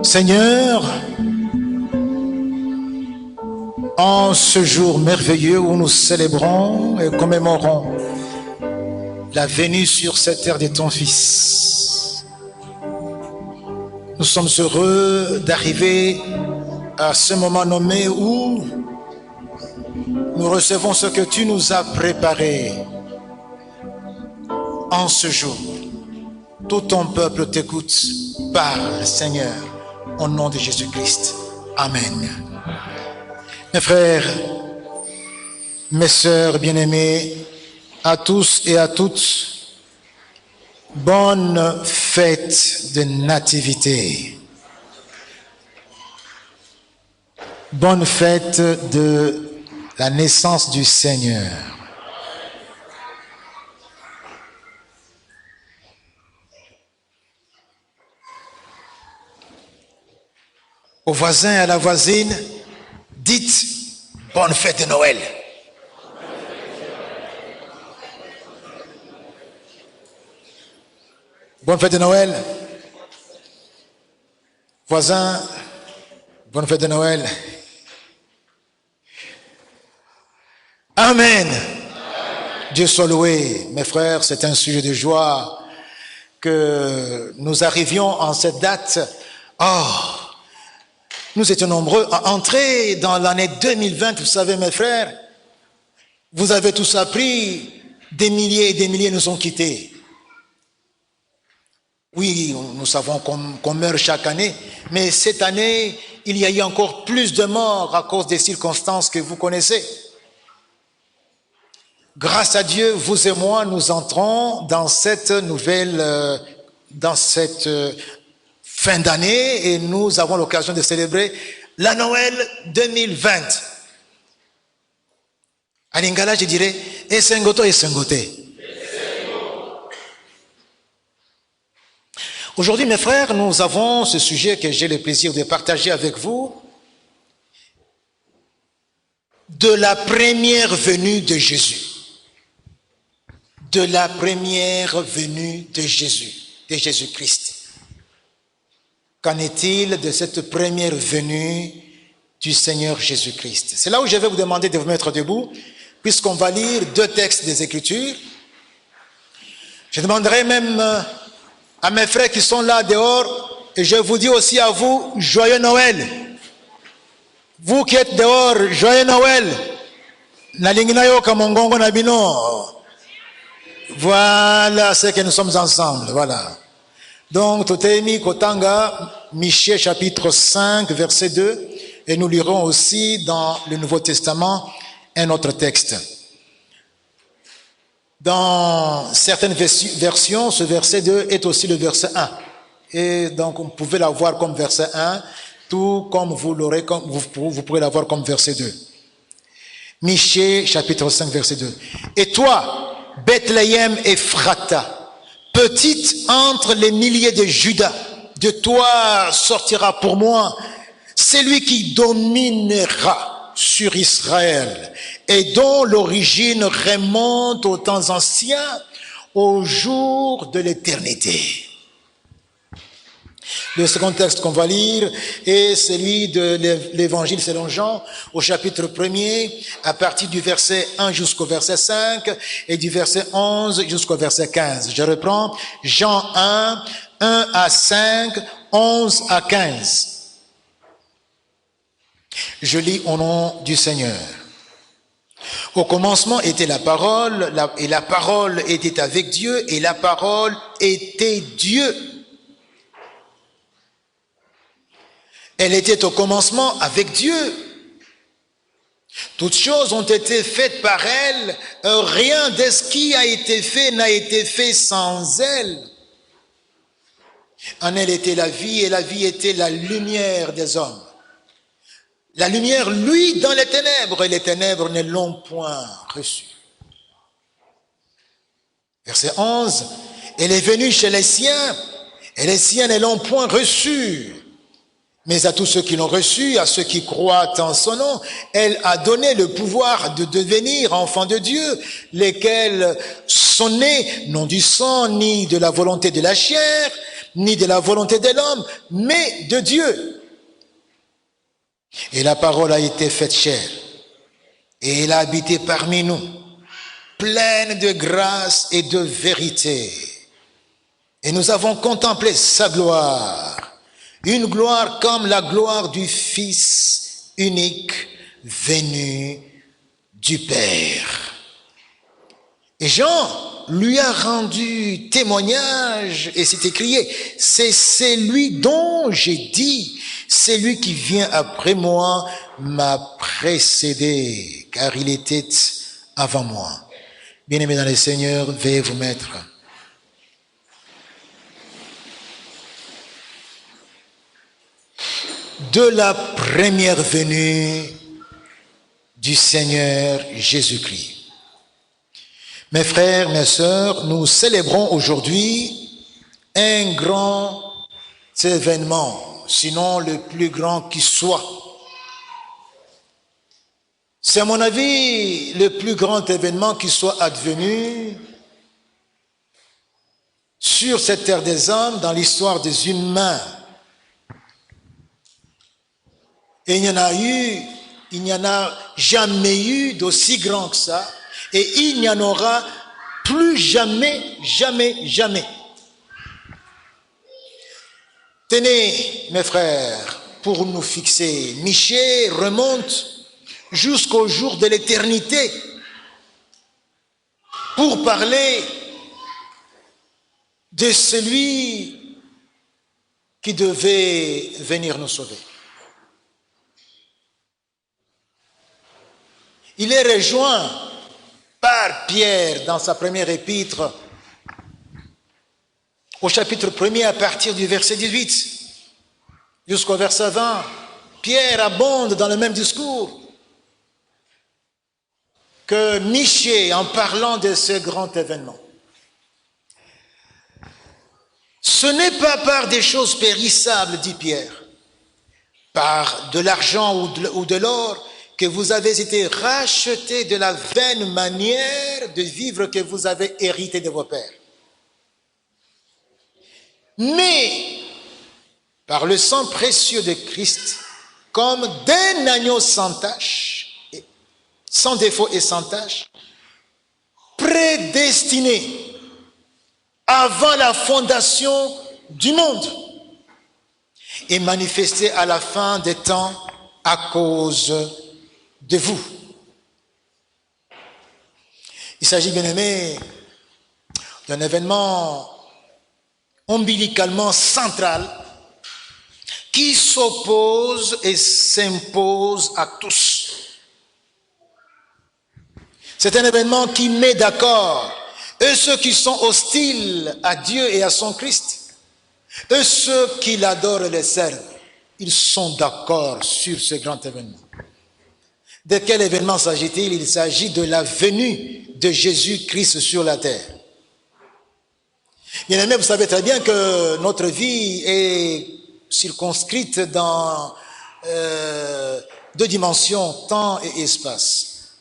Seigneur, en ce jour merveilleux où nous célébrons et commémorons la venue sur cette terre de ton Fils, nous sommes heureux d'arriver à ce moment nommé où nous recevons ce que tu nous as préparé. En ce jour, tout ton peuple t'écoute. Parle, Seigneur, au nom de Jésus-Christ. Amen. Mes frères, mes sœurs bien-aimés, à tous et à toutes, bonne fête de nativité. Bonne fête de la naissance du Seigneur. Aux voisins et à la voisine, dites bonne fête de Noël. Bonne fête de Noël. Voisins, bonne fête de Noël. Amen. Dieu soit loué. Mes frères, c'est un sujet de joie que nous arrivions en cette date. Nous étions nombreux à entrer dans l'année 2020. Vous savez, mes frères, vous avez tous appris, des milliers et des milliers nous ont quittés. Oui, nous savons qu'on meurt chaque année, mais cette année, il y a eu encore plus de morts à cause des circonstances que vous connaissez. Grâce à Dieu, vous et moi, nous entrons dans cette nouvelle, dans cette fin d'année, et nous avons l'occasion de célébrer la Noël 2020. À Lingala, je dirais, Esengoto, Esengote. Aujourd'hui, mes frères, nous avons ce sujet que j'ai le plaisir de partager avec vous, de la première venue de Jésus. De la première venue de Jésus, de Jésus-Christ. Qu'en est-il de cette première venue du Seigneur Jésus-Christ? C'est là où je vais vous demander de vous mettre debout, puisqu'on va lire deux textes des Écritures. Je demanderai même à mes frères qui sont là dehors, et je vous dis aussi à vous, joyeux Noël. Vous qui êtes dehors, joyeux Noël. Nalinginayo kamongongo nabino. Voilà ce que nous sommes ensemble, voilà. Donc, Totemi Kotanga, Michée chapitre 5, verset 2, et nous lirons aussi dans le Nouveau Testament un autre texte. Dans certaines versions, ce verset 2 est aussi le verset 1. Et donc, vous pouvez l'avoir comme verset 1, tout comme vous pourrez l'avoir comme verset 2. Michée chapitre 5, verset 2. Et toi, Bethléem Ephrata, petite entre les milliers de Juda, de toi sortira pour moi celui qui dominera sur Israël et dont l'origine remonte aux temps anciens, au jour de l'éternité. Le second texte qu'on va lire est celui de l'évangile selon Jean, au chapitre 1er, à partir du verset 1 jusqu'au verset 5, et du verset 11 jusqu'au verset 15. Je reprends Jean 1, 1 à 5, 11 à 15. Je lis au nom du Seigneur. Au commencement était la parole, et la parole était avec Dieu, et la parole était Dieu. Elle était au commencement avec Dieu. Toutes choses ont été faites par elle. Rien de ce qui a été fait n'a été fait sans elle. En elle était la vie, et la vie était la lumière des hommes. La lumière, lui, dans les ténèbres, et les ténèbres ne l'ont point reçue. Verset 11. Elle est venue chez les siens, et les siens ne l'ont point reçue. Mais à tous ceux qui l'ont reçu, à ceux qui croient en son nom, elle a donné le pouvoir de devenir enfants de Dieu, lesquels sont nés non du sang ni de la volonté de la chair, ni de la volonté de l'homme, mais de Dieu. Et la parole a été faite chair, et elle a habité parmi nous, pleine de grâce et de vérité. Et nous avons contemplé sa gloire, une gloire comme la gloire du Fils unique venu du Père. Et Jean lui a rendu témoignage et s'est écrié, c'est celui dont j'ai dit, celui qui vient après moi m'a précédé, car il était avant moi. Bien-aimés dans le Seigneur, veuillez vous mettre. De la première venue du Seigneur Jésus-Christ. Mes frères, mes sœurs, nous célébrons aujourd'hui un grand événement, sinon le plus grand qui soit. C'est à mon avis le plus grand événement qui soit advenu sur cette terre des hommes dans l'histoire des humains. Et il n'y en a jamais eu d'aussi grand que ça, et il n'y en aura plus jamais, jamais, jamais. Tenez, mes frères, pour nous fixer, Michée remonte jusqu'au jour de l'éternité pour parler de celui qui devait venir nous sauver. Il est rejoint par Pierre dans sa première épître au chapitre 1er à partir du verset 18 jusqu'au verset 20. Pierre abonde dans le même discours que Michée en parlant de ce grand événement. Ce n'est pas par des choses périssables, dit Pierre, par de l'argent ou de l'or, que vous avez été rachetés de la vaine manière de vivre que vous avez hérité de vos pères. Mais par le sang précieux de Christ, comme d'un agneau sans tache, sans défaut et sans tache, prédestiné avant la fondation du monde et manifesté à la fin des temps à cause de vous. Il s'agit, bien aimé, d'un événement ombilicalement central qui s'oppose et s'impose à tous. C'est un événement qui met d'accord ceux qui sont hostiles à Dieu et à son Christ, ceux qui l'adorent et le servent. Ils sont d'accord sur ce grand événement. De quel événement s'agit-il? Il s'agit de la venue de Jésus-Christ sur la terre. Bien aimé, vous savez très bien que notre vie est circonscrite dans deux dimensions, temps et espace.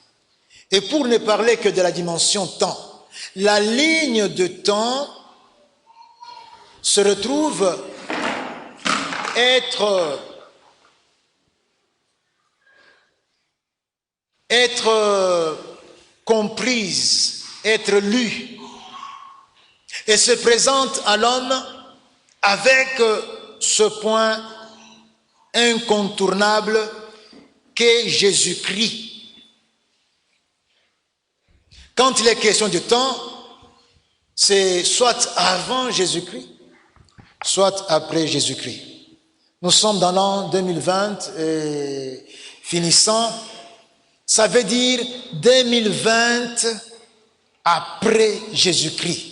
Et pour ne parler que de la dimension temps, la ligne de temps se retrouve être comprise, être lue, et se présente à l'homme avec ce point incontournable qu'est Jésus-Christ. Quand il est question du temps, c'est soit avant Jésus-Christ, soit après Jésus-Christ. Nous sommes dans l'an 2020 et finissant. Ça veut dire 2020 après Jésus-Christ.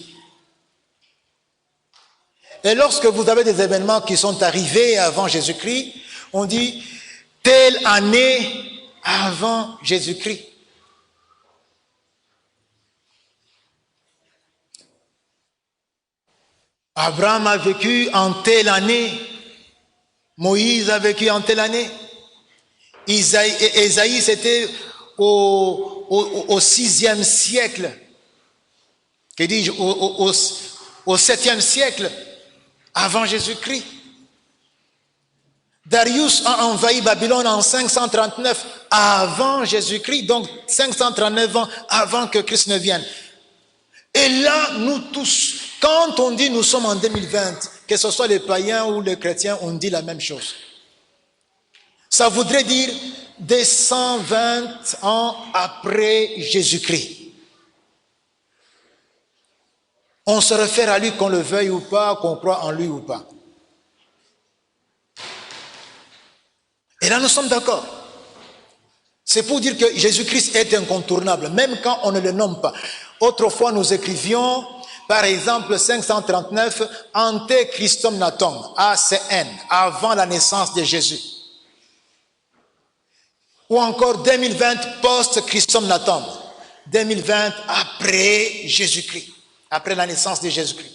Et lorsque vous avez des événements qui sont arrivés avant Jésus-Christ, on dit telle année avant Jésus-Christ. Abraham a vécu en telle année. Moïse a vécu en telle année. Isaïe, c'était au 6e siècle. Que dis-je? Au 7e siècle. avant Jésus-Christ. Darius a envahi Babylone en 539 avant Jésus-Christ, donc 539 ans avant que Christ ne vienne. Et là, nous tous, quand on dit nous sommes en 2020, que ce soit les païens ou les chrétiens, on dit la même chose. Ça voudrait dire des 120 ans après Jésus-Christ. On se réfère à lui qu'on le veuille ou pas, qu'on croit en lui ou pas. Et là, nous sommes d'accord. C'est pour dire que Jésus-Christ est incontournable, même quand on ne le nomme pas. Autrefois, nous écrivions, par exemple, 539, Ante Christum Natum, ACN, avant la naissance de Jésus. Ou encore 2020, post-Christum Natum, 2020, après Jésus-Christ, après la naissance de Jésus-Christ.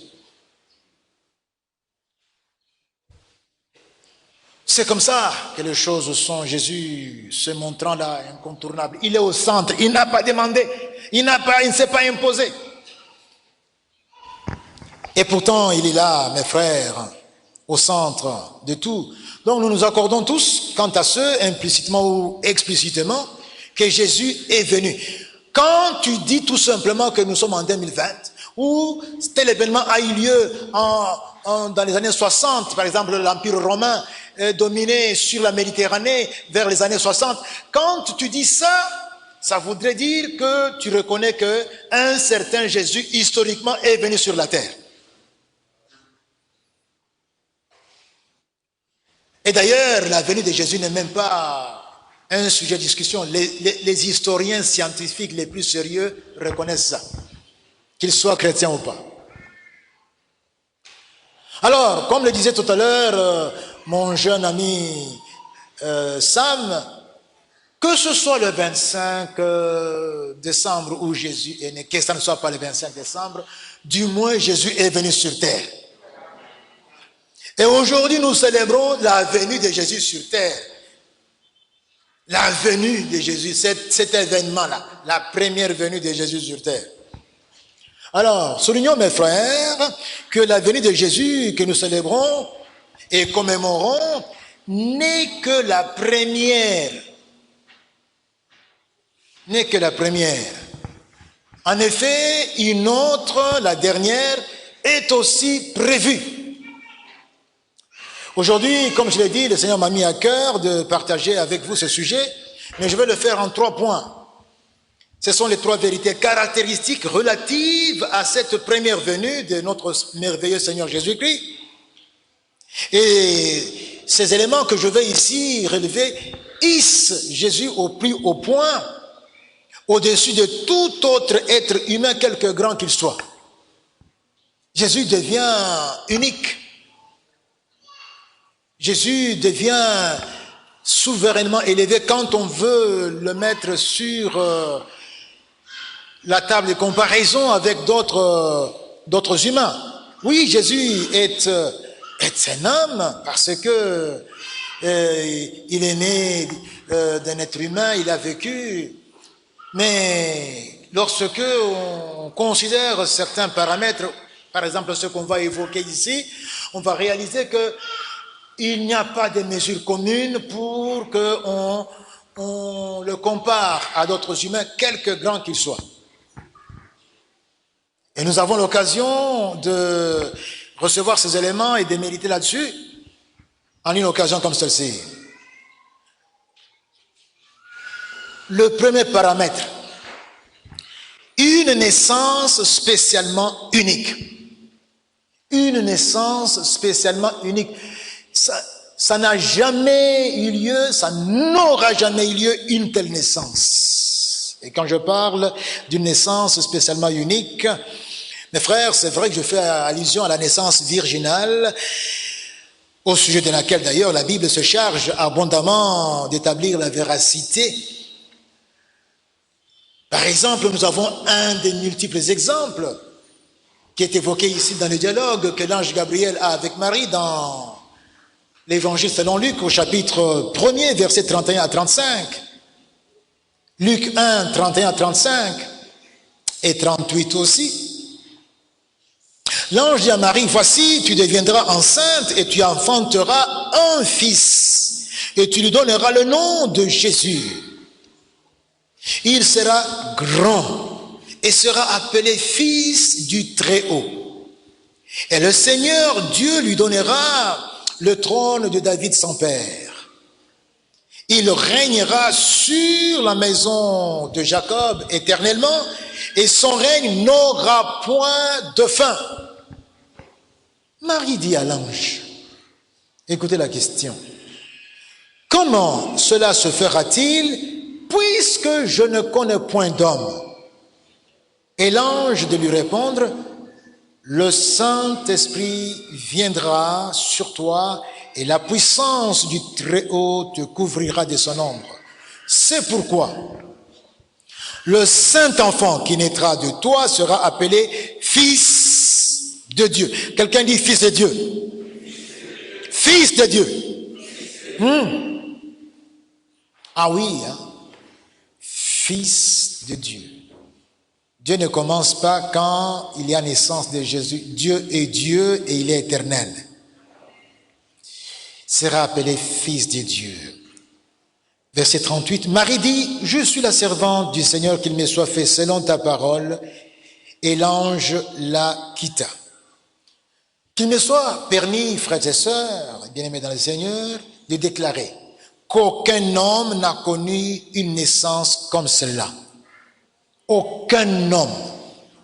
C'est comme ça que les choses sont. Jésus se montrant là incontournable. Il est au centre. Il n'a pas demandé. Il ne s'est pas imposé. Et pourtant, il est là, mes frères, au centre de tout. Donc nous nous accordons tous, quant à ceux, implicitement ou explicitement, que Jésus est venu. Quand tu dis tout simplement que nous sommes en 2020, ou tel événement a eu lieu dans les années 60, par exemple l'Empire romain dominé sur la Méditerranée vers les années 60, quand tu dis ça, ça voudrait dire que tu reconnais qu'un certain Jésus historiquement est venu sur la terre. Et d'ailleurs, la venue de Jésus n'est même pas un sujet de discussion. Les historiens scientifiques les plus sérieux reconnaissent ça, qu'ils soient chrétiens ou pas. Alors, comme le disait tout à l'heure mon jeune ami Sam, que ce soit le 25 décembre où Jésus est né, que ça ne soit pas le 25 décembre, du moins Jésus est venu sur terre. Et aujourd'hui, nous célébrons la venue de Jésus sur terre. La venue de Jésus, cet événement-là, la première venue de Jésus sur terre. Alors, soulignons, mes frères, que la venue de Jésus que nous célébrons et commémorons n'est que la première. N'est que la première. En effet, une autre, la dernière, est aussi prévue. Aujourd'hui, comme je l'ai dit, le Seigneur m'a mis à cœur de partager avec vous ce sujet, mais je vais le faire en 3 points. Ce sont les 3 vérités caractéristiques relatives à cette première venue de notre merveilleux Seigneur Jésus-Christ. Et ces éléments que je vais ici relever hissent Jésus au plus haut point, au-dessus de tout autre être humain, quelque grand qu'il soit. Jésus devient unique. Jésus devient souverainement élevé quand on veut le mettre sur la table de comparaison avec d'autres humains. Oui, Jésus est un homme parce que il est né d'un être humain, il a vécu. Mais lorsque on considère certains paramètres, par exemple ce qu'on va évoquer ici, on va réaliser que il n'y a pas de mesure commune pour qu'on le compare à d'autres humains, quelque grands qu'ils soient. Et nous avons l'occasion de recevoir ces éléments et de méditer là-dessus en une occasion comme celle-ci. Le premier paramètre, une naissance spécialement unique. Une naissance spécialement unique. Ça n'a jamais eu lieu, ça n'aura jamais eu lieu une telle naissance. Et quand je parle d'une naissance spécialement unique, mes frères, c'est vrai que je fais allusion à la naissance virginale, au sujet de laquelle d'ailleurs la Bible se charge abondamment d'établir la véracité. Par exemple, nous avons un des multiples exemples qui est évoqué ici dans le dialogue que l'ange Gabriel a avec Marie dans l'Évangile selon Luc au chapitre 1er, versets 31 à 35. Luc 1, 31 à 35 et 38 aussi. L'ange dit à Marie, voici, tu deviendras enceinte et tu enfanteras un fils et tu lui donneras le nom de Jésus. Il sera grand et sera appelé fils du Très-Haut. Et le Seigneur Dieu lui donnera le trône de David son père. Il régnera sur la maison de Jacob éternellement et son règne n'aura point de fin. Marie dit à l'ange, écoutez la question, comment cela se fera-t-il puisque je ne connais point d'homme? Et l'ange de lui répondre, le Saint-Esprit viendra sur toi et la puissance du Très-Haut te couvrira de son ombre. C'est pourquoi le Saint-Enfant qui naîtra de toi sera appelé Fils de Dieu. Quelqu'un dit Fils de Dieu. Fils de Dieu. Ah oui, hein? Fils de Dieu. Dieu ne commence pas quand il y a naissance de Jésus. Dieu est Dieu et il est éternel. Il sera appelé Fils de Dieu. Verset 38, Marie dit, je suis la servante du Seigneur, qu'il me soit fait selon ta parole. Et l'ange la quitta. Qu'il me soit permis, frères et sœurs, bien-aimés dans le Seigneur, de déclarer qu'aucun homme n'a connu une naissance comme celle-là. Aucun homme,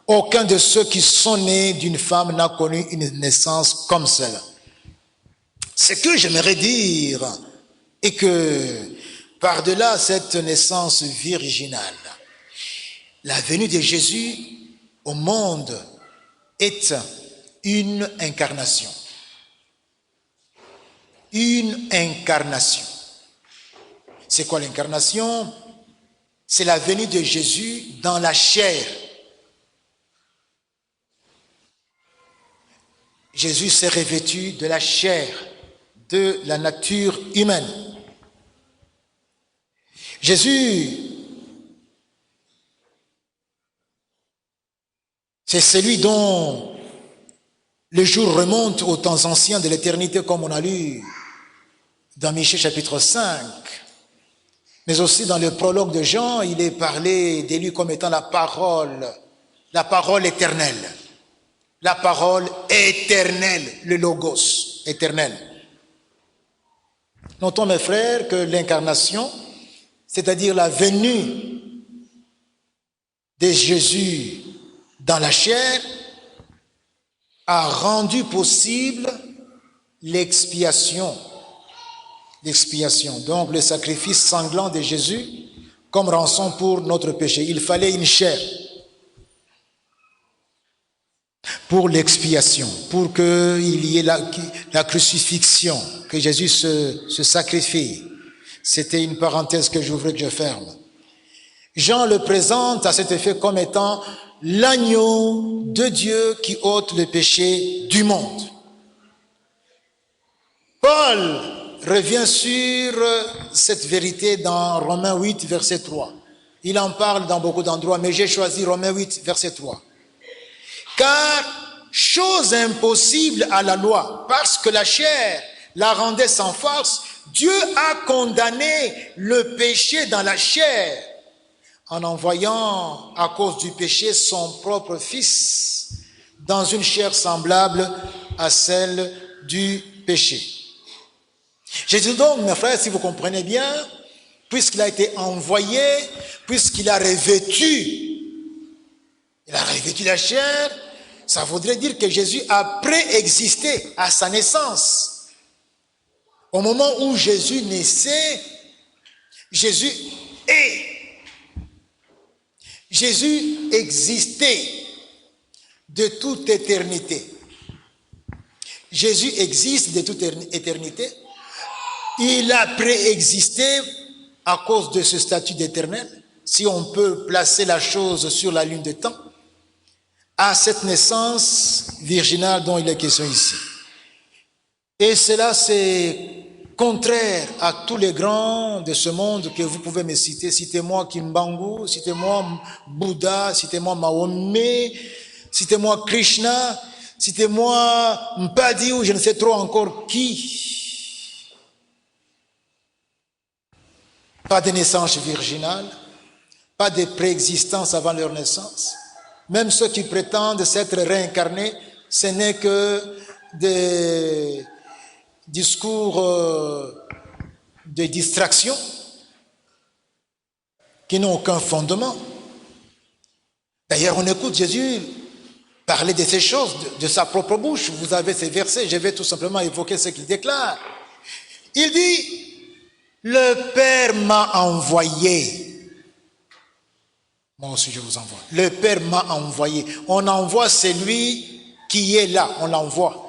aucun de ceux qui sont nés d'une femme n'a connu une naissance comme celle-là. Ce que j'aimerais dire est que par-delà cette naissance virginale, la venue de Jésus au monde est une incarnation. Une incarnation. C'est quoi l'incarnation? C'est la venue de Jésus dans la chair. Jésus s'est revêtu de la chair, de la nature humaine. Jésus, c'est celui dont le jour remonte aux temps anciens de l'éternité, comme on a lu dans Michée chapitre 5. Mais aussi dans le prologue de Jean, il est parlé de lui comme étant la parole éternelle. La parole éternelle, le logos éternel. Notons, mes frères, que l'incarnation, c'est-à-dire la venue de Jésus dans la chair, a rendu possible l'expiation. L'expiation, donc le sacrifice sanglant de Jésus comme rançon pour notre péché. Il fallait une chair pour l'expiation, pour qu'il y ait la crucifixion, que Jésus se sacrifie. C'était une parenthèse que j'ouvre et que je ferme. Jean le présente à cet effet comme étant l'agneau de Dieu qui ôte le péché du monde. Paul revient sur cette vérité dans Romains 8, verset 3. Il en parle dans beaucoup d'endroits, mais j'ai choisi Romains 8, verset 3. Car, chose impossible à la loi, parce que la chair la rendait sans force, Dieu a condamné le péché dans la chair, en envoyant à cause du péché son propre Fils dans une chair semblable à celle du péché. Jésus donc, mes frères, si vous comprenez bien, puisqu'il a été envoyé, puisqu'il a revêtu la chair, ça voudrait dire que Jésus a préexisté à sa naissance. Au moment où Jésus naissait, Jésus existait de toute éternité. Jésus existe de toute éternité. Il a préexisté à cause de ce statut d'éternel, si on peut placer la chose sur la ligne de temps, à cette naissance virginale dont il est question ici. Et cela, c'est contraire à tous les grands de ce monde que vous pouvez me citer. Citez-moi Kimbangu, citez-moi Bouddha, citez-moi Mahomet, citez-moi Krishna, citez-moi Mpadi ou je ne sais trop encore qui. Pas de naissance virginale, pas de préexistence avant leur naissance. Même ceux qui prétendent s'être réincarnés, ce n'est que des discours de distraction qui n'ont aucun fondement. D'ailleurs, on écoute Jésus parler de ces choses de sa propre bouche. Vous avez ces versets, je vais tout simplement évoquer ce qu'il déclare. Il dit, le Père m'a envoyé. Moi aussi, je vous envoie. Le Père m'a envoyé. On envoie celui qui est là, on l'envoie.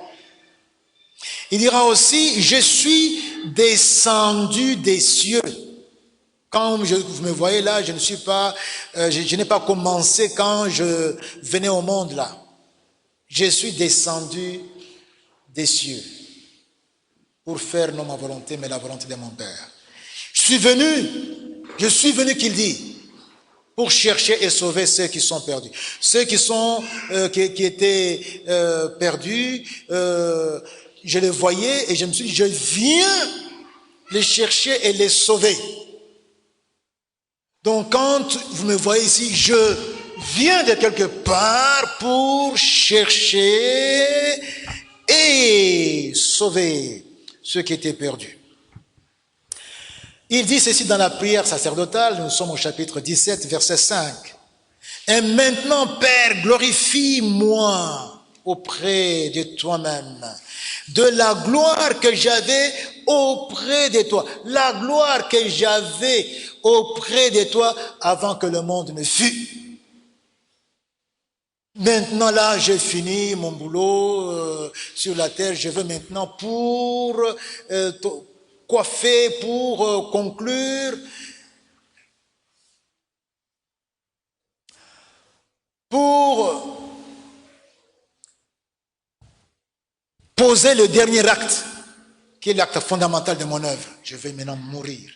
Il dira aussi, je suis descendu des cieux. Quand vous me voyez là, je ne suis pas, je n'ai pas commencé quand je venais au monde là. Je suis descendu des cieux pour faire non ma volonté, mais la volonté de mon Père. Je suis venu qu'il dit, pour chercher et sauver ceux qui sont perdus. Ceux qui sont, qui étaient perdus, je les voyais et je me suis dit, je viens les chercher et les sauver. Donc quand vous me voyez ici, je viens de quelque part pour chercher et sauver ceux qui étaient perdus. Il dit ceci dans la prière sacerdotale, nous sommes au chapitre 17, verset 5. Et maintenant, Père, glorifie-moi auprès de toi-même, de la gloire que j'avais auprès de toi, la gloire que j'avais auprès de toi avant que le monde ne fût. Maintenant là, j'ai fini mon boulot sur la terre, je veux maintenant pour coiffer, pour conclure, pour poser le dernier acte, qui est l'acte fondamental de mon œuvre. Je vais maintenant mourir.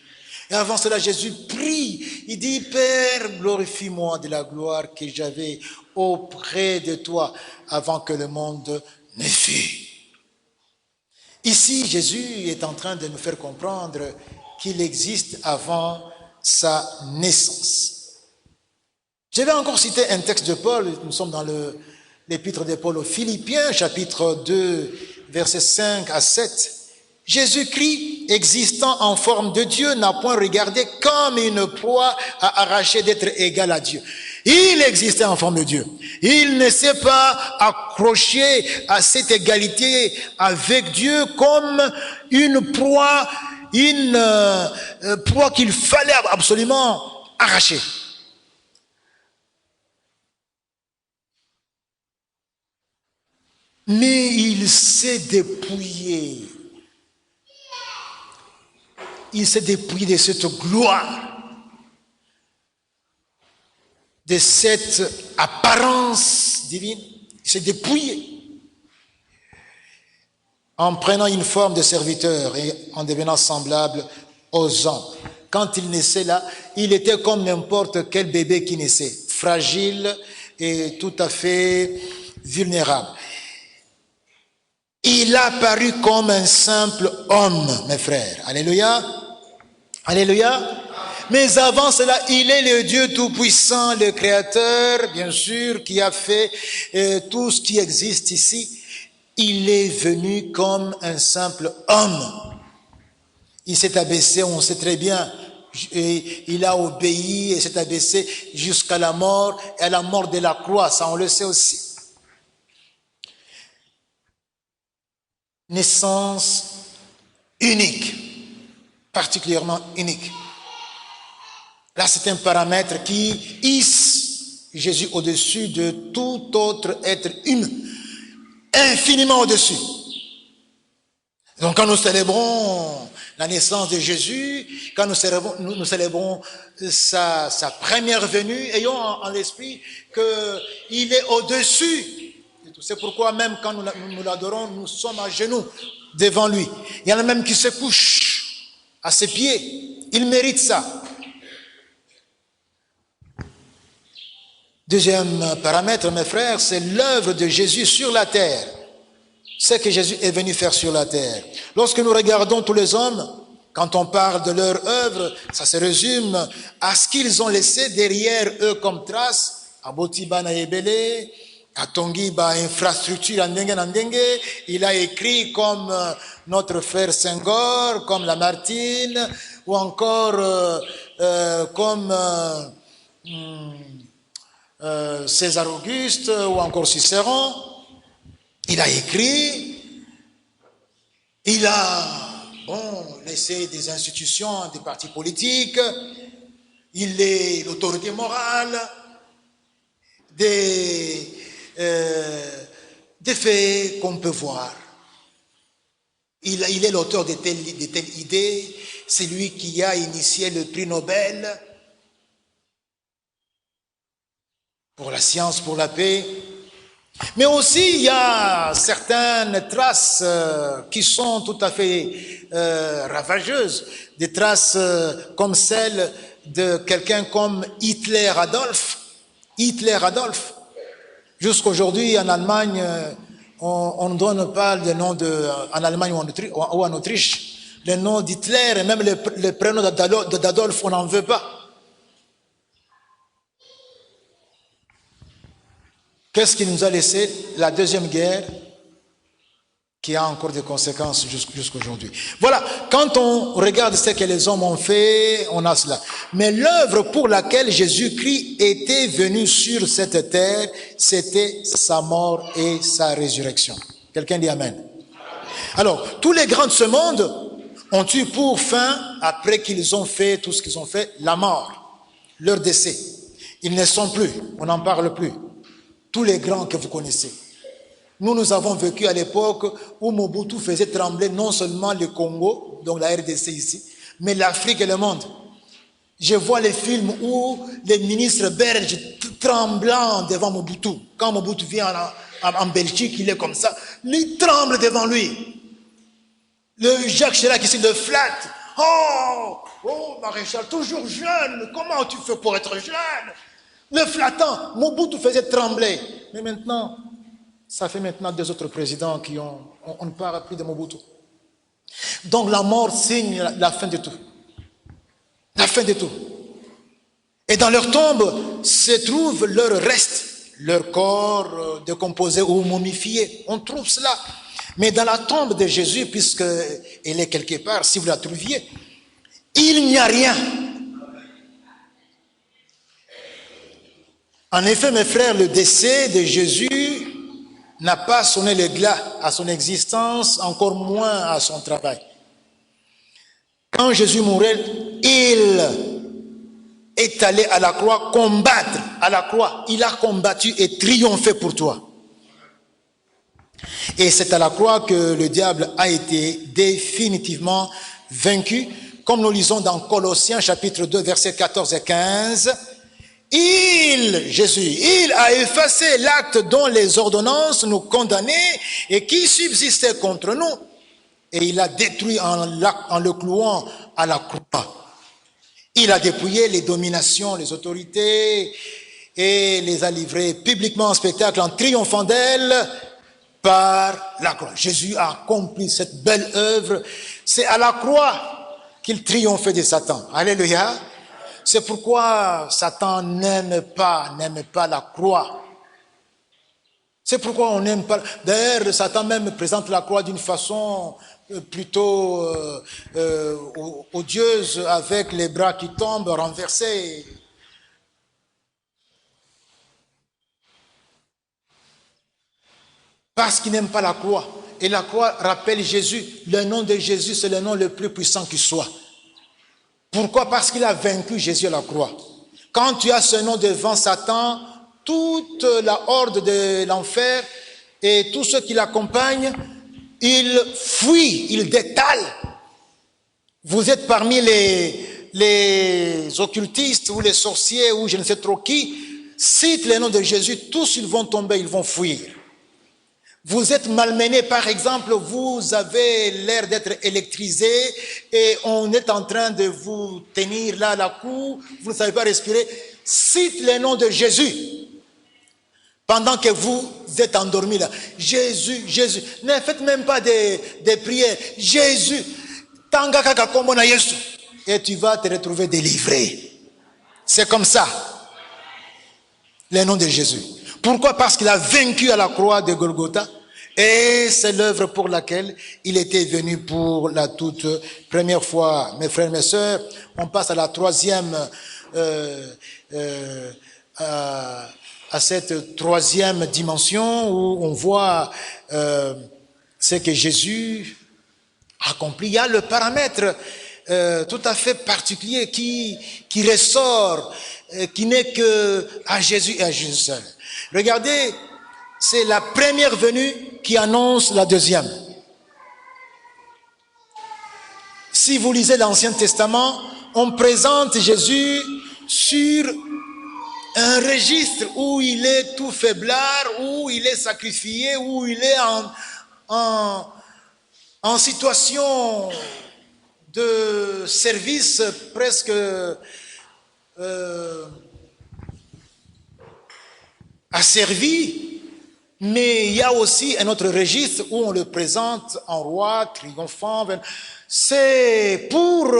Et avant cela, Jésus prie. Il dit, Père, glorifie-moi de la gloire que j'avais auprès de toi avant que le monde ne fût. Ici, Jésus est en train de nous faire comprendre qu'il existe avant sa naissance. Je vais encore citer un texte de Paul. Nous sommes dans l'épître de Paul aux Philippiens, chapitre 2, versets 5 à 7. Jésus-Christ, existant en forme de Dieu, n'a point regardé comme une proie à arracher d'être égal à Dieu. Il existait en forme de Dieu. Il ne s'est pas accroché à cette égalité avec Dieu comme une proie qu'il fallait absolument arracher. Mais il s'est dépouillé. Il s'est dépouillé de cette gloire, de cette apparence divine. Il s'est dépouillé en prenant une forme de serviteur et en devenant semblable aux hommes. Quand il naissait là, il était comme n'importe quel bébé qui naissait, fragile et tout à fait vulnérable. Il a paru comme un simple homme, mes frères. Alléluia. Alléluia. Mais avant cela, il est le Dieu Tout-Puissant, le Créateur, bien sûr, qui a fait tout ce qui existe ici. Il est venu comme un simple homme. Il s'est abaissé, on sait très bien. Et il a obéi et s'est abaissé jusqu'à la mort, et à la mort de la croix, ça on le sait aussi. Naissance unique, particulièrement unique. Là, c'est un paramètre qui hisse Jésus au-dessus de tout autre être humain, infiniment au-dessus. Donc, quand nous célébrons la naissance de Jésus, quand nous célébrons sa première venue, ayons en l'esprit qu'il est au-dessus. C'est pourquoi même quand nous l'adorons, nous sommes à genoux devant lui. Il y en a même qui se couchent à ses pieds. Il mérite ça. Deuxième paramètre, mes frères, c'est l'œuvre de Jésus sur la terre. Ce que Jésus est venu faire sur la terre. Lorsque nous regardons tous les hommes, quand on parle de leur œuvre, ça se résume à ce qu'ils ont laissé derrière eux comme trace. Abotiba na ebele, Atongiba infrastructure andenge. Il a écrit comme notre frère Senghor, comme Lamartine, ou encore comme César Auguste, ou encore Cicéron. Il a écrit, il a laissé des institutions, des partis politiques, il est l'autorité morale, des faits qu'on peut voir. Il est l'auteur de telles idées, c'est lui qui a initié le prix Nobel pour la science, pour la paix. Mais aussi, il y a certaines traces qui sont tout à fait ravageuses, des traces comme celle de quelqu'un comme Hitler Adolf. Jusqu'aujourd'hui, en Allemagne, on ne donne pas le nom en Allemagne ou en Autriche, le nom d'Hitler et même le prénom d'Adolf, on n'en veut pas. Qu'est-ce qui nous a laissé? La Deuxième Guerre, qui a encore des conséquences jusqu'aujourd'hui. Voilà, quand on regarde ce que les hommes ont fait, on a cela. Mais l'œuvre pour laquelle Jésus-Christ était venu sur cette terre, c'était sa mort et sa résurrection. Quelqu'un dit Amen. Alors, tous les grands de ce monde ont eu pour fin, après qu'ils ont fait tout ce qu'ils ont fait, la mort, leur décès. Ils ne sont plus, on n'en parle plus. Tous les grands que vous connaissez. Nous avons vécu à l'époque où Mobutu faisait trembler non seulement le Congo, donc la RDC ici, mais l'Afrique et le monde. Je vois les films où les ministres belges tremblant devant Mobutu. Quand Mobutu vient en Belgique, il est comme ça. Il tremble devant lui. Le Jacques Chirac ici le flatte. Oh, maréchal, toujours jeune. Comment tu fais pour être jeune? Le flattant, Mobutu faisait trembler. Mais maintenant, ça fait maintenant 2 autres présidents on ne parle plus de Mobutu. Donc la mort signe la fin de tout. La fin de tout. Et dans leur tombe se trouve leur reste, leur corps décomposé ou momifié. On trouve cela. Mais dans la tombe de Jésus, puisqu'elle est quelque part, si vous la trouviez, il n'y a rien. En effet, mes frères, le décès de Jésus n'a pas sonné le glas à son existence, encore moins à son travail. Quand Jésus mourait, il est allé à la croix combattre à la croix. Il a combattu et triomphé pour toi. Et c'est à la croix que le diable a été définitivement vaincu, comme nous lisons dans Colossiens chapitre 2, versets 14 et 15. Jésus, il a effacé l'acte dont les ordonnances nous condamnaient et qui subsistait contre nous. Et il l'a détruit en le clouant à la croix. Il a dépouillé les dominations, les autorités et les a livrées publiquement en spectacle en triomphant d'elles par la croix. Jésus a accompli cette belle œuvre. C'est à la croix qu'il triomphait de Satan. Alléluia. C'est pourquoi Satan n'aime pas la croix. C'est pourquoi on n'aime pas. D'ailleurs, Satan même présente la croix d'une façon plutôt odieuse, avec les bras qui tombent, renversés. Parce qu'il n'aime pas la croix. Et la croix rappelle Jésus. Le nom de Jésus, c'est le nom le plus puissant qui soit. Pourquoi? Parce qu'il a vaincu Jésus à la croix. Quand tu as ce nom devant Satan, toute la horde de l'enfer et tous ceux qui l'accompagnent, ils fuient, ils détalent. Vous êtes parmi les occultistes ou les sorciers ou je ne sais trop qui, cite le nom de Jésus, tous ils vont tomber, ils vont fuir. Vous êtes malmené, par exemple, vous avez l'air d'être électrisé et on est en train de vous tenir là à la cou, vous ne savez pas respirer. Cite le nom de Jésus. Pendant que vous êtes endormis là. Jésus, Jésus. Ne faites même pas des prières. Jésus. Et tu vas te retrouver délivré. C'est comme ça. Le nom de Jésus. Pourquoi? Parce qu'il a vaincu à la croix de Golgotha. Et c'est l'œuvre pour laquelle il était venu pour la toute première fois. Mes frères et mes sœurs, on passe à la troisième, à cette troisième dimension où on voit ce que Jésus accomplit. Il y a le paramètre tout à fait particulier qui ressort, qui n'est que à Jésus et à Jésus seul. Regardez, c'est la première venue qui annonce la deuxième. Si vous lisez l'Ancien Testament, on présente Jésus sur un registre où il est tout faiblard, où il est sacrifié, où il est en situation de service presque asservi. Mais il y a aussi un autre registre où on le présente en roi, triomphant. C'est pour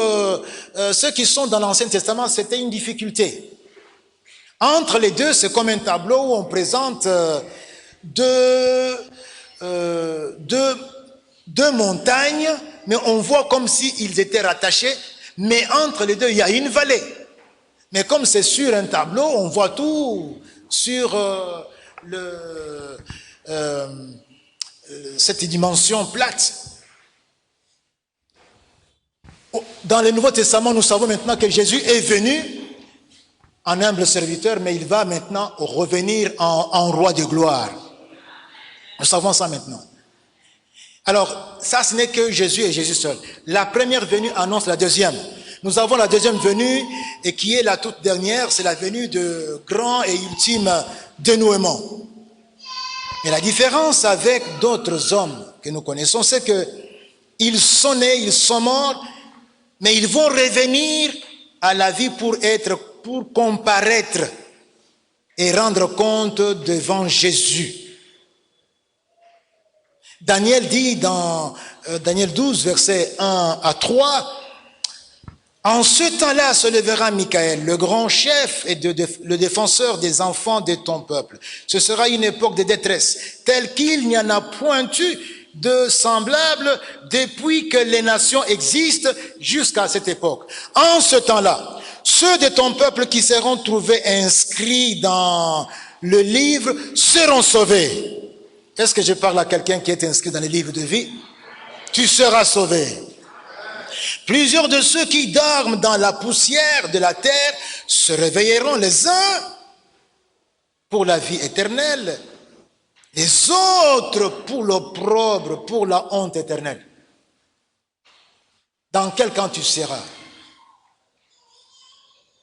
ceux qui sont dans l'Ancien Testament, c'était une difficulté. Entre les deux, c'est comme un tableau où on présente deux montagnes, mais on voit comme s'ils étaient rattachés, mais entre les deux, il y a une vallée. Mais comme c'est sur un tableau, on voit tout sur cette dimension plate. Dans le Nouveau Testament, nous savons maintenant que Jésus est venu en humble serviteur, mais il va maintenant revenir en roi de gloire. Nous savons ça maintenant. Alors, ça, ce n'est que Jésus et Jésus seul. La première venue annonce la deuxième. Nous avons la deuxième venue, et qui est la toute dernière, c'est la venue de grand et ultime dénouement. Mais la différence avec d'autres hommes que nous connaissons, c'est que ils sont nés, ils sont morts, mais ils vont revenir à la vie pour comparaître et rendre compte devant Jésus. Daniel dit dans Daniel 12, versets 1 à 3, « En ce temps-là se lèvera Michaël, le grand chef et le défenseur des enfants de ton peuple. Ce sera une époque de détresse, telle qu'il n'y en a point eu de semblable depuis que les nations existent jusqu'à cette époque. En ce temps-là, ceux de ton peuple qui seront trouvés inscrits dans le livre seront sauvés. » Est-ce que je parle à quelqu'un qui est inscrit dans le livre de vie? Tu seras sauvé. Plusieurs de ceux qui dorment dans la poussière de la terre se réveilleront, les uns pour la vie éternelle, les autres pour l'opprobre, pour la honte éternelle. Dans quel camp tu seras?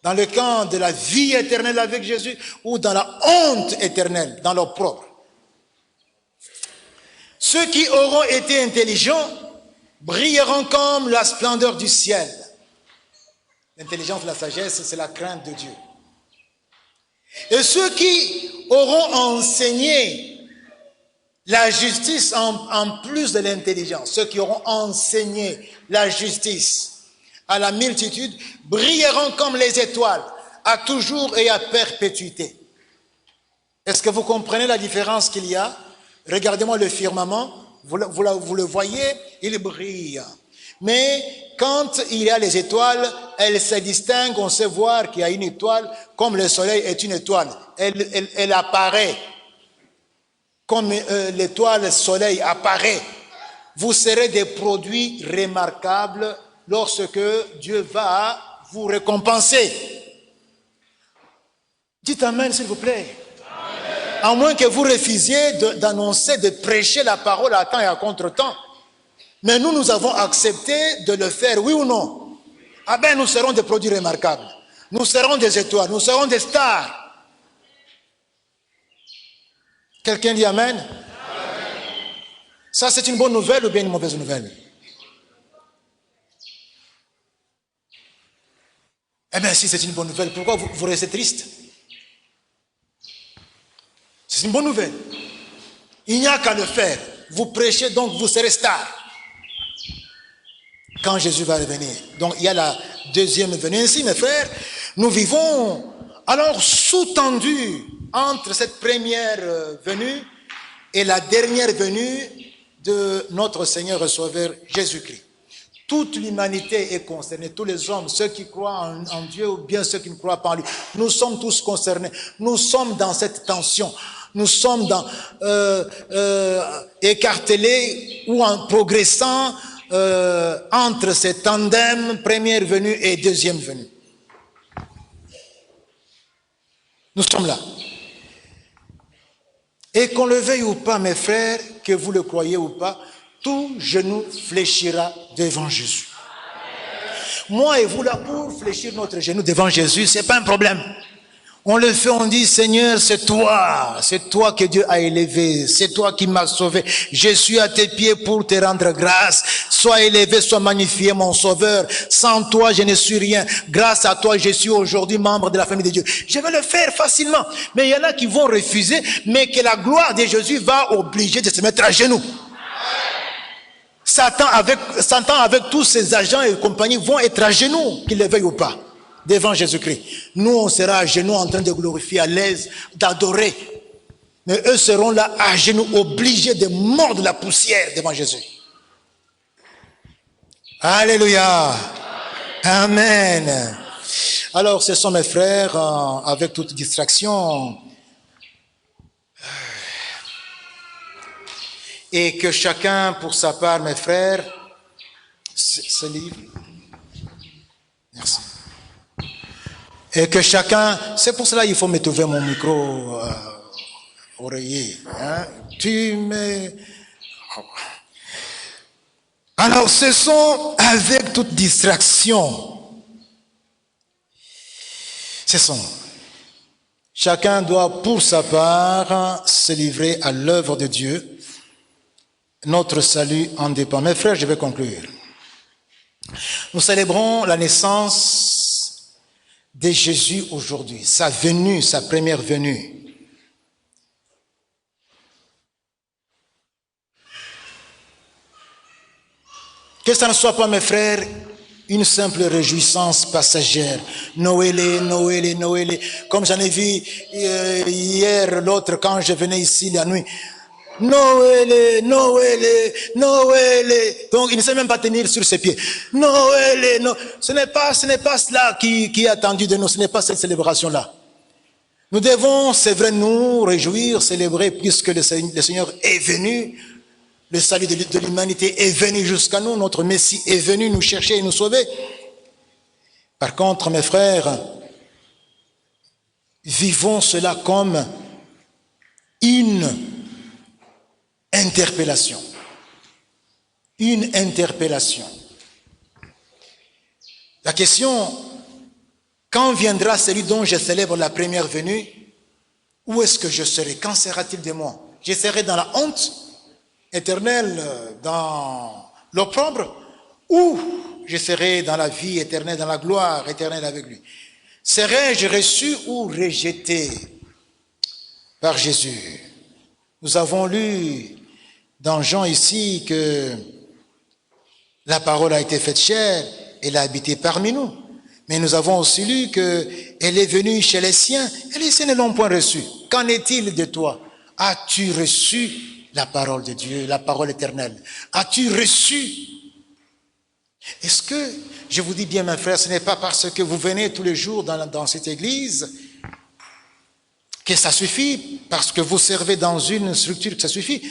Dans le camp de la vie éternelle avec Jésus ou dans la honte éternelle, dans l'opprobre? Ceux qui auront été intelligents brilleront comme la splendeur du ciel. L'intelligence, la sagesse, c'est la crainte de Dieu. Et ceux qui auront enseigné la justice en plus de l'intelligence, ceux qui auront enseigné la justice à la multitude, brilleront comme les étoiles, à toujours et à perpétuité. Est-ce que vous comprenez la différence qu'il y a? Regardez-moi le firmament. Vous le voyez, il brille. Mais quand il y a les étoiles, elles se distinguent. On sait voir qu'il y a une étoile, comme le soleil est une étoile. Elle apparaît. Comme l'étoile soleil apparaît. Vous serez des produits remarquables lorsque Dieu va vous récompenser. Dites Amen, s'il vous plaît. À moins que vous refusiez d'annoncer, de prêcher la parole à temps et à contre-temps. Mais nous avons accepté de le faire, oui ou non? Ah ben, nous serons des produits remarquables. Nous serons des étoiles, nous serons des stars. Quelqu'un dit Amen? Amen. Ça, c'est une bonne nouvelle ou bien une mauvaise nouvelle? Eh bien, si c'est une bonne nouvelle, pourquoi vous restez triste? C'est une bonne nouvelle. Il n'y a qu'à le faire. Vous prêchez, donc vous serez star. Quand Jésus va revenir. Donc il y a la deuxième venue. Ainsi, mes frères, nous vivons alors sous-tendu entre cette première venue et la dernière venue de notre Seigneur et Sauveur Jésus-Christ. Toute l'humanité est concernée, tous les hommes, ceux qui croient en Dieu ou bien ceux qui ne croient pas en lui. Nous sommes tous concernés. Nous sommes dans cette tension. Nous sommes écartelés ou en progressant entre ces tandems, première venue et deuxième venue. Nous sommes là. Et qu'on le veuille ou pas, mes frères, que vous le croyez ou pas, tout genou fléchira devant Jésus. Moi et vous là, pour fléchir notre genou devant Jésus, c'est pas un problème. On le fait, on dit, Seigneur, c'est toi que Dieu a élevé, c'est toi qui m'as sauvé. Je suis à tes pieds pour te rendre grâce. Sois élevé, sois magnifié, mon Sauveur. Sans toi, je ne suis rien. Grâce à toi, je suis aujourd'hui membre de la famille de Dieu. Je vais le faire facilement. Mais il y en a qui vont refuser, mais que la gloire de Jésus va obliger de se mettre à genoux. Satan avec tous ses agents et compagnie vont être à genoux, qu'ils le veuillent ou pas, devant Jésus-Christ. Nous, on sera à genoux en train de glorifier, à l'aise, d'adorer. Mais eux seront là à genoux, obligés de mordre la poussière devant Jésus. Alléluia. Amen. Alors, ce sont mes frères, avec toute distraction, et que chacun, pour sa part, mes frères, ce livre, merci. Et que chacun, c'est pour cela qu'il faut me trouver mon micro oreiller. Hein? Alors, ce sont avec toute distraction. Ce sont. Chacun doit, pour sa part, se livrer à l'œuvre de Dieu. Notre salut en dépend. Mes frères, je vais conclure. Nous célébrons la naissance de Jésus aujourd'hui, sa venue, sa première venue. Que ça ne soit pas, mes frères, une simple réjouissance passagère. Noël, Noël, Noël. Comme j'en ai vu hier, l'autre, quand je venais ici la nuit. Noël, Noël, Noël. Donc il ne sait même pas tenir sur ses pieds. Noël, non. Ce n'est pas cela qui est attendu de nous. Ce n'est pas cette célébration-là. Nous devons, c'est vrai, nous réjouir, célébrer, puisque le Seigneur est venu. Le salut de l'humanité est venu jusqu'à nous. Notre Messie est venu nous chercher et nous sauver. Par contre, mes frères, vivons cela comme une interpellation. Une interpellation. La question, quand viendra celui dont je célèbre la première venue, où est-ce que je serai? Qu'en sera-t-il de moi? Je serai dans la honte éternelle, dans l'opprobre, ou je serai dans la vie éternelle, dans la gloire éternelle avec lui? Serai-je reçu ou rejeté par Jésus? Nous avons lu dans Jean ici que la parole a été faite chair, elle a habité parmi nous. Mais nous avons aussi lu qu'elle est venue chez les siens et les siens ne l'ont point reçue. Qu'en est-il de toi? As-tu reçu la parole de Dieu, la parole éternelle? As-tu reçu? Est-ce que, je vous dis bien mes frères, ce n'est pas parce que vous venez tous les jours dans cette église que ça suffit, parce que vous servez dans une structure que ça suffit.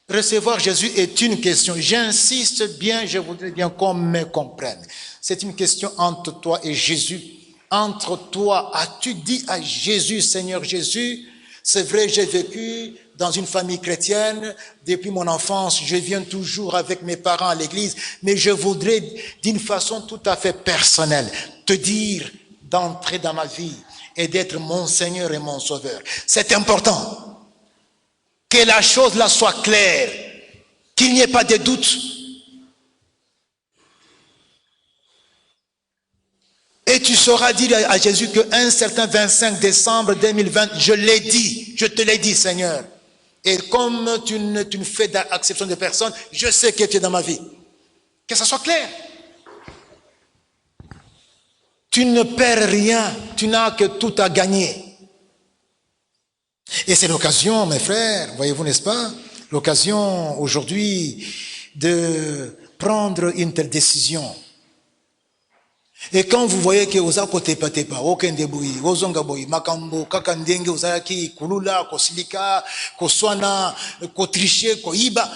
Recevoir Jésus est une question. J'insiste bien, je voudrais bien qu'on me comprenne. C'est une question entre toi et Jésus. Entre toi, as-tu dit à Jésus, Seigneur Jésus, c'est vrai, j'ai vécu dans une famille chrétienne, depuis mon enfance, je viens toujours avec mes parents à l'église, mais je voudrais, d'une façon tout à fait personnelle, te dire d'entrer dans ma vie et d'être mon Seigneur et mon Sauveur. C'est important que la chose là soit claire, qu'il n'y ait pas de doute. Et tu sauras dire à Jésus qu'un certain 25 décembre 2020, je l'ai dit, je te l'ai dit, Seigneur. Et comme tu ne fais d'acception de personne, je sais que tu es dans ma vie. Que ça soit clair. Tu ne perds rien, tu n'as que tout à gagner. Et c'est l'occasion, mes frères, voyez-vous, n'est-ce pas? L'occasion aujourd'hui de prendre une telle décision. Et quand vous voyez que vous avez pas, aucun débouille, ozongaboy, makambo, kakandenge, ozaki, kulula, kosilika, koswana, kotricher, koiba,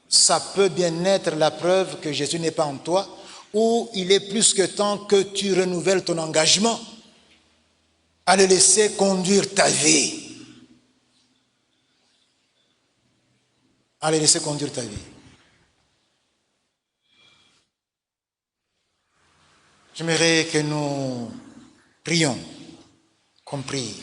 ça peut bien être la preuve que Jésus n'est pas en toi, ou il est plus que temps que tu renouvelles ton engagement à le laisser conduire ta vie. À le laisser conduire ta vie. J'aimerais que nous prions, qu'on prie.